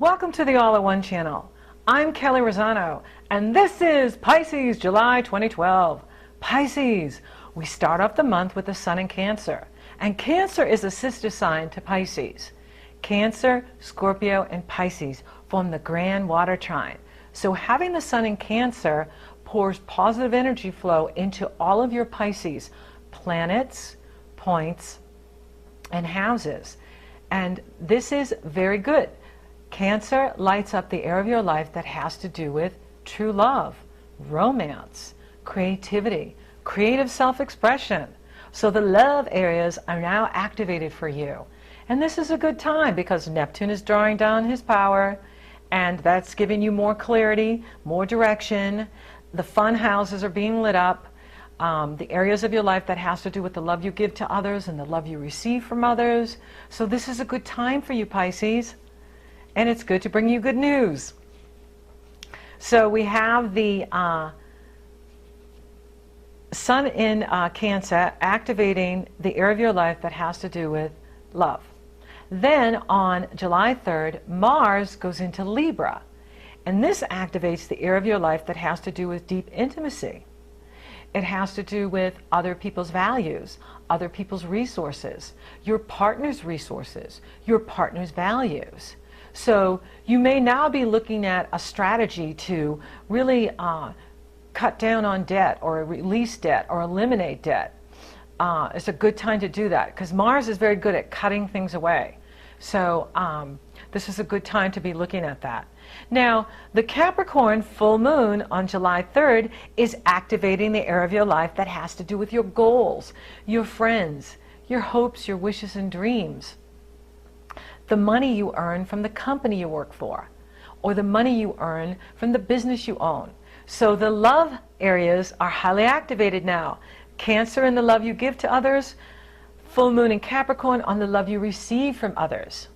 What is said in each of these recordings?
Welcome to the All-in-One channel. I'm Kelley Rosano, and this is Pisces, July 2012. Pisces, we start off the month with the Sun in Cancer, and Cancer is a sister sign to Pisces. Cancer, Scorpio, and Pisces form the grand water trine. So having the Sun in Cancer pours positive energy flow into all of your Pisces planets, points, and houses. And this is very good. Cancer lights up the area of your life that has to do with true love, romance, creativity, creative self-expression. So the love areas are now activated for you. And this is a good time because Neptune is drawing down his power, and that's giving you more clarity, more direction. The fun houses are being lit up. The areas of your life that has to do with the love you give to others and the love you receive from others. So this is a good time for you, Pisces. And it's good to bring you good news. So we have the Sun in Cancer activating the area of your life that has to do with love. Then on July 3rd, Mars goes into Libra. And this activates the area of your life that has to do with deep intimacy. It has to do with other people's values, other people's resources, your partner's resources, your partner's values. So you may now be looking at a strategy to really cut down on debt or release debt or eliminate debt. It's a good time to do that because Mars is very good at cutting things away. So this is a good time to be looking at that. Now, the Capricorn full moon on July 3rd is activating the area of your life that has to do with your goals, your friends, your hopes, your wishes and dreams. The money you earn from the company you work for, or the money you earn from the business you own. So the love areas are highly activated now. Cancer in the love you give to others, full moon in Capricorn on the love you receive from others.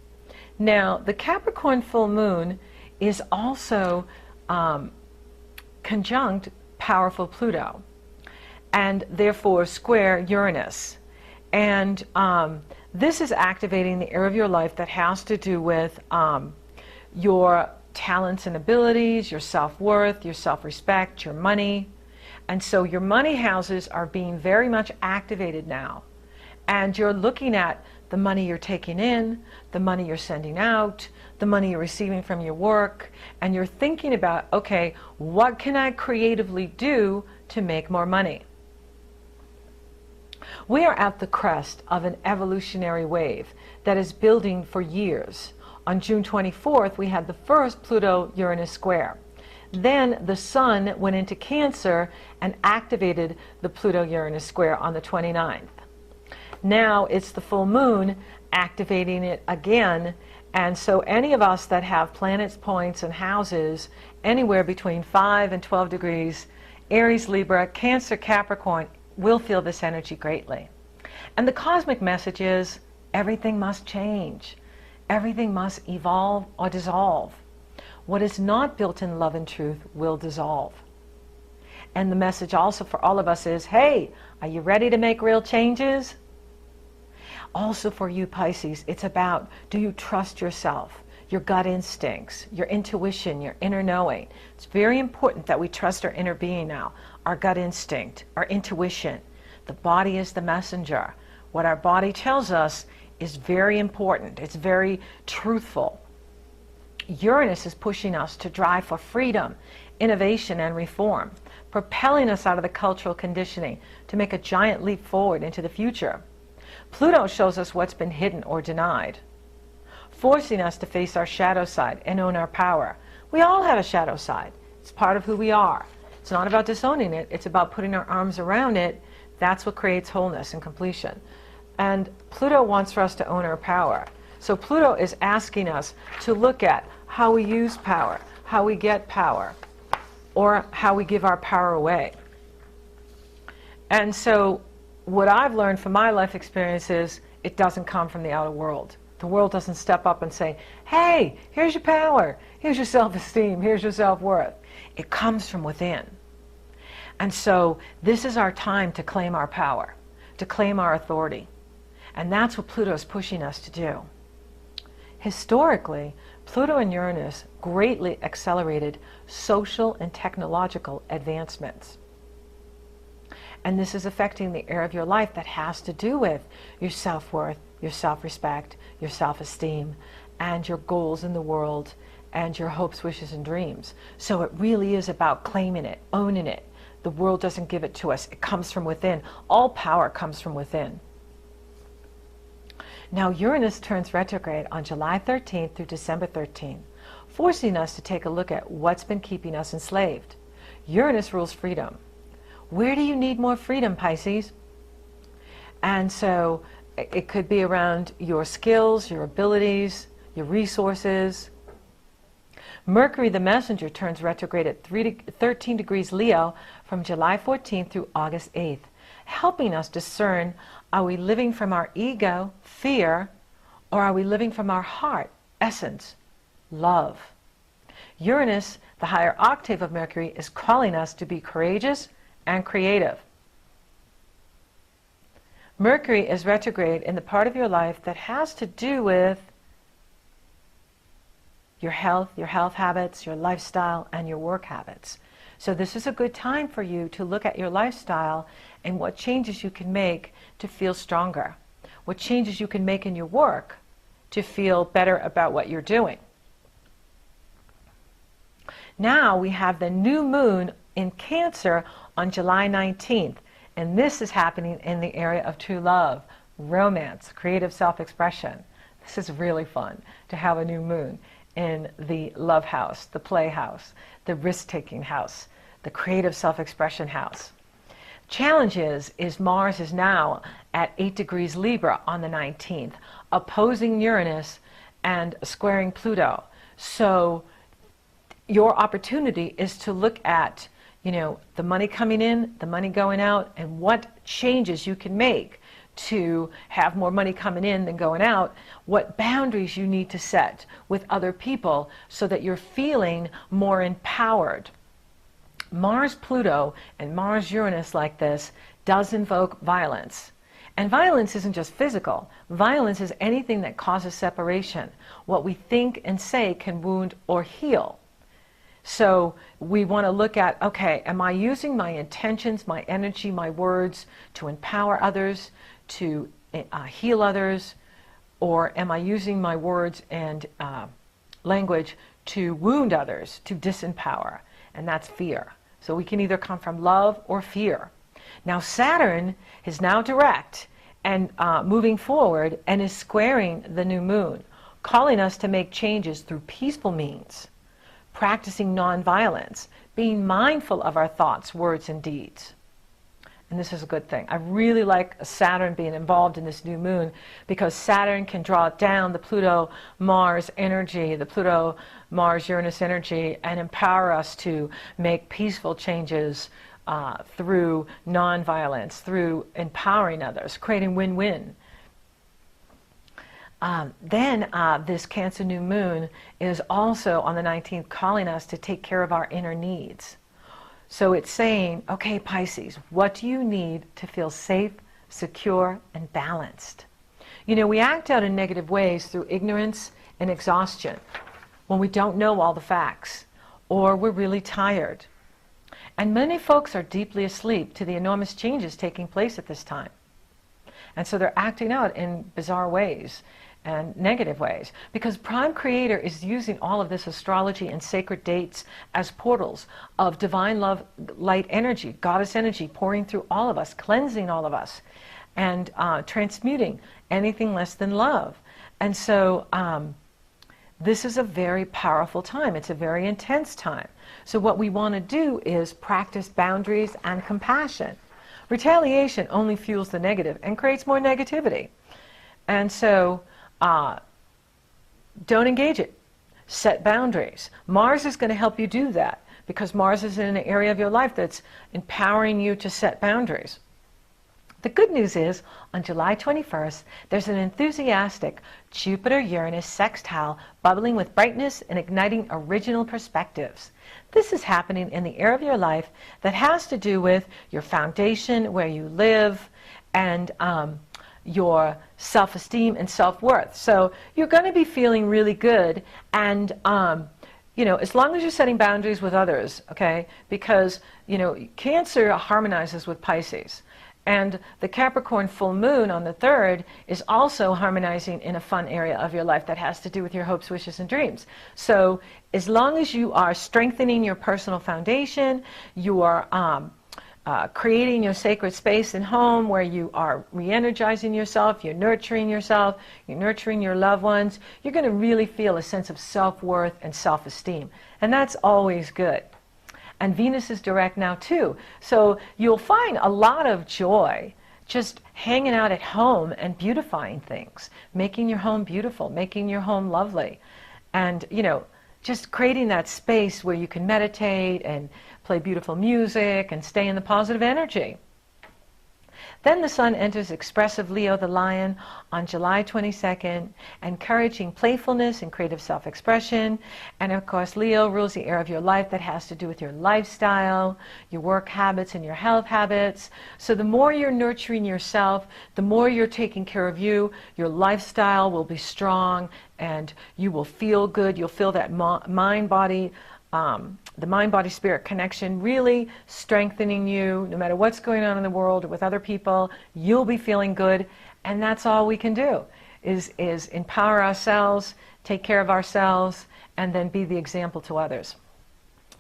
Now, the Capricorn full moon is also conjunct powerful Pluto, and therefore square Uranus. And this is activating the area of your life that has to do with your talents and abilities, your self-worth, your self-respect, your money. And so your money houses are being very much activated now. And you're looking at the money you're taking in, the money you're sending out, the money you're receiving from your work, and you're thinking about, okay, what can I creatively do to make more money? We are at the crest of an evolutionary wave that is building for years. On June 24th, we had the first Pluto-Uranus square. Then the Sun went into Cancer and activated the Pluto-Uranus square on the 29th. Now it's the full moon activating it again, and so any of us that have planets, points, and houses anywhere between 5 and 12 degrees, Aries, Libra, Cancer, Capricorn, will feel this energy greatly. And the cosmic message is everything must change. Everything must evolve or dissolve. What is not built in love and truth will dissolve. And the message also for all of us is, hey, are you ready to make real changes? Also for you Pisces, it's about, do you trust yourself, your gut instincts, your intuition, your inner knowing? It's very important that we trust our inner being now, our gut instinct, our intuition. The body is the messenger. What our body tells us is very important. It's very truthful. Uranus is pushing us to drive for freedom, innovation, and reform, propelling us out of the cultural conditioning to make a giant leap forward into the future. Pluto shows us what's been hidden or denied, forcing us to face our shadow side and own our power. We all have a shadow side. It's part of who we are. It's not about disowning it. It's about putting our arms around it. That's what creates wholeness and completion. And Pluto wants for us to own our power. So Pluto is asking us to look at how we use power, how we get power, or how we give our power away. And so what I've learned from my life experience is it doesn't come from the outer world. The world doesn't step up and say, hey, here's your power, here's your self-esteem, here's your self-worth. It comes from within. And so this is our time to claim our power, to claim our authority. And that's what Pluto is pushing us to do. Historically, Pluto and Uranus greatly accelerated social and technological advancements. And this is affecting the area of your life that has to do with your self-worth, your self-respect, your self-esteem, and your goals in the world, and your hopes, wishes, and dreams. So it really is about claiming it, owning it. The world doesn't give it to us. It comes from within. All power comes from within. Now Uranus turns retrograde on July 13th through December 13th, forcing us to take a look at what's been keeping us enslaved. Uranus rules freedom. Where do you need more freedom, Pisces? And so it could be around your skills, your abilities, your resources. Mercury, the messenger, turns retrograde at 13 degrees Leo from July 14th through August 8th, helping us discern, are we living from our ego, fear, or are we living from our heart, essence, love? Uranus, the higher octave of Mercury, is calling us to be courageous and creative. Mercury is retrograde in the part of your life that has to do with your health habits, your lifestyle, and your work habits. So this is a good time for you to look at your lifestyle and what changes you can make to feel stronger, what changes you can make in your work to feel better about what you're doing. Now we have the new moon in Cancer on July 19th, and this is happening in the area of true love, romance, creative self-expression. This is really fun to have a new moon in the love house, the play house, the risk-taking house, the creative self-expression house. Challenge is Mars is now at 8 degrees Libra on the 19th, opposing Uranus and squaring Pluto. So your opportunity is to look at, the money coming in, the money going out, and what changes you can make to have more money coming in than going out, what boundaries you need to set with other people so that you're feeling more empowered. Mars-Pluto and Mars-Uranus like this does invoke violence. And violence isn't just physical. Violence is anything that causes separation. What we think and say can wound or heal. So we want to look at, okay, am I using my intentions, my energy, my words to empower others, to heal others, or am I using my words and language to wound others, to disempower? And that's fear. So we can either come from love or fear. Now Saturn is now direct and moving forward and is squaring the new moon, calling us to make changes through peaceful means, practicing nonviolence, being mindful of our thoughts, words, and deeds. And this is a good thing. I really like Saturn being involved in this new moon because Saturn can draw down the Pluto-Mars energy, the Pluto-Mars-Uranus energy, and empower us to make peaceful changes through nonviolence, through empowering others, creating win-win. Then this Cancer new moon is also on the 19th calling us to take care of our inner needs. So it's saying, okay, Pisces, what do you need to feel safe, secure, and balanced? We act out in negative ways through ignorance and exhaustion when we don't know all the facts, or we're really tired. And many folks are deeply asleep to the enormous changes taking place at this time. And so they're acting out in bizarre ways and negative ways, because Prime Creator is using all of this astrology and sacred dates as portals of divine love, light energy, goddess energy pouring through all of us, cleansing all of us, and transmuting anything less than love. And so this is a very powerful time. It's a very intense time. So what we want to do is practice boundaries and compassion. Retaliation only fuels the negative and creates more negativity. And so don't engage it. Set boundaries. Mars is going to help you do that because Mars is in an area of your life that's empowering you to set boundaries. The good news is, on July 21st, there's an enthusiastic Jupiter-Uranus sextile bubbling with brightness and igniting original perspectives. This is happening in the area of your life that has to do with your foundation, where you live, and your self-esteem and self-worth. So you're going to be feeling really good, and you know, as long as you're setting boundaries with others, okay? Because, you know, Cancer harmonizes with Pisces. And the Capricorn full moon on the 3rd is also harmonizing in a fun area of your life that has to do with your hopes, wishes, and dreams. So as long as you are strengthening your personal foundation, you are creating your sacred space and home where you are re-energizing yourself, you're nurturing your loved ones, you're going to really feel a sense of self-worth and self-esteem. And that's always good. And Venus is direct now too. So you'll find a lot of joy just hanging out at home and beautifying things, making your home beautiful, making your home lovely. And, you know, just creating that space where you can meditate and play beautiful music and stay in the positive energy. Then the Sun enters expressive Leo the Lion on July 22nd, encouraging playfulness and creative self-expression. And of course, Leo rules the area of your life that has to do with your lifestyle, your work habits, and your health habits. So the more you're nurturing yourself, the more you're taking care of you, your lifestyle will be strong and you will feel good. You'll feel that mind-body the mind-body-spirit connection really strengthening you. No matter what's going on in the world or with other people, you'll be feeling good. And that's all we can do, is empower ourselves, take care of ourselves, and then be the example to others.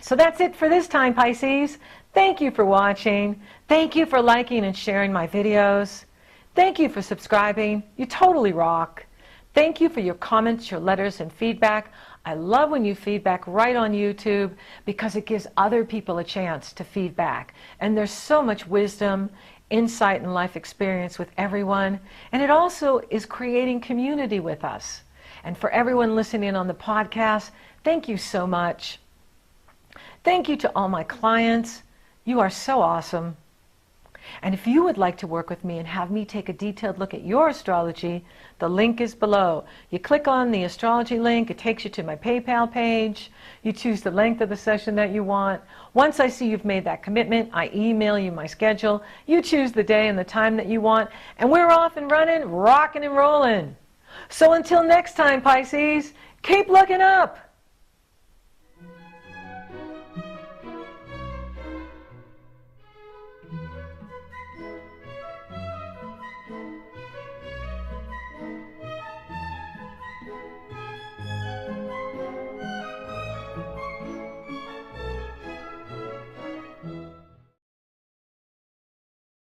So that's it for this time, Pisces. Thank you for watching. Thank you for liking and sharing my videos. Thank you for subscribing. You totally rock. Thank you for your comments, your letters, and feedback. I love when you feedback right on YouTube because it gives other people a chance to feedback. And there's so much wisdom, insight, and life experience with everyone. And it also is creating community with us. And for everyone listening on the podcast, thank you so much. Thank you to all my clients. You are so awesome. And if you would like to work with me and have me take a detailed look at your astrology, the link is below. You click on the astrology link, it takes you to my PayPal page. You choose the length of the session that you want. Once I see you've made that commitment, I email you my schedule. You choose the day and the time that you want, and we're off and running, rocking and rolling. So until next time, Pisces, keep looking up.